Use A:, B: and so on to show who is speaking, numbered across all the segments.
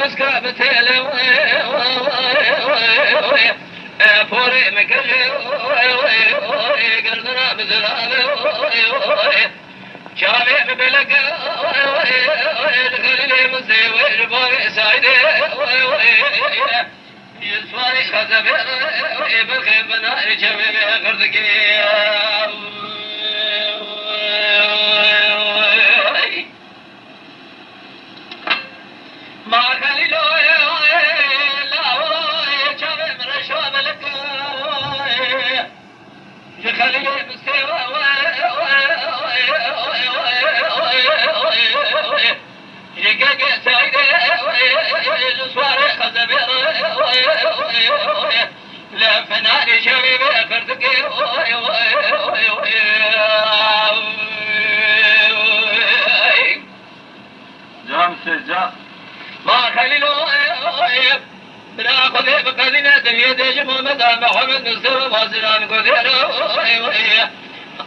A: مسكا بتيلي فوري مكجي قردنا بزلابي شامي ببلق دخلي مسيوي جباري سايدي يسواري خزبي بخيب بنائي شبيبي قردكي ما خليلو لا شبي من الشواب لك يخلي مستوى يقاق سعيد الاسوار خزبير لا فناني شبيبي خردك
B: جام سجا
A: ما خليلو بناخذ بقدنا دنيا دجم مدى محمد نصر وزران قدير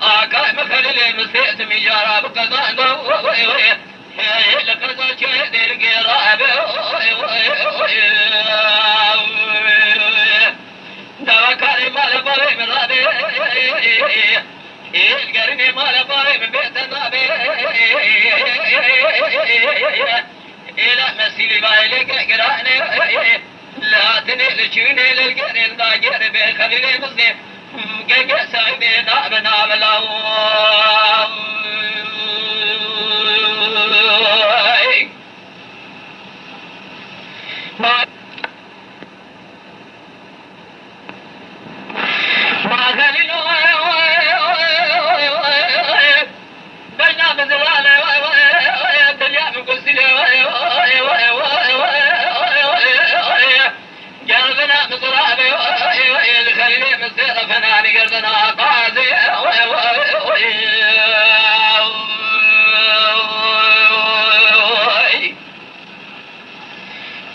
A: آكا مخليل مسيت مجارة بقدان لقد شهد القراب دوا كاري مال باري من رابي القرني مال باري من بيت النابي إلى مسيلي بايلك قراني لا تنيل شوني للقرن الضاجر بخليل مسلم قيق سعيدي ناب ناب لاو ما خليلو بينا بزلالة الدنيا من قصيلة قلبنا مصرابي الخليل مصير فناني قلبنا قاضي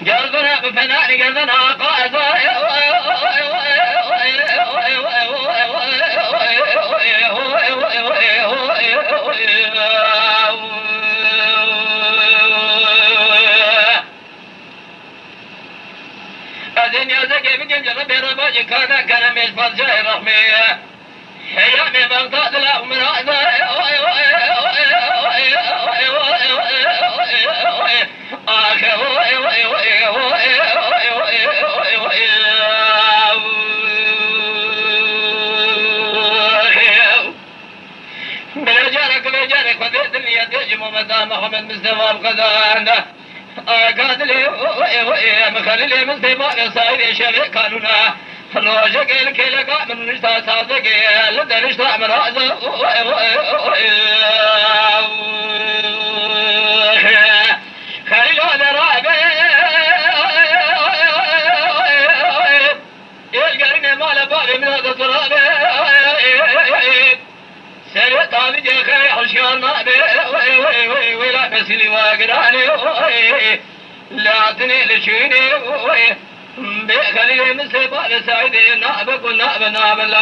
A: قلبنا بفناني قلبنا قاضي الدنيا زكي بجن جلبي رباجي كان مش فضجي رحمية هيامي بغداد لا من هذا بلجارك وديت لي دجم ومدى محمد مصطفى القدان قاتلي مخلي مصطفى صاير شريك قانونا روجك الكلك من نشتا صادق لدى نشتا من هذا خليل هذا رابع يلقاني مال بالي من هذا التراب سيرت علي جاكي حشيان ولا بسلي واقراني لا تنيل شيني بخلي مصيبة لسعيدي نعبك ونعب نعب الله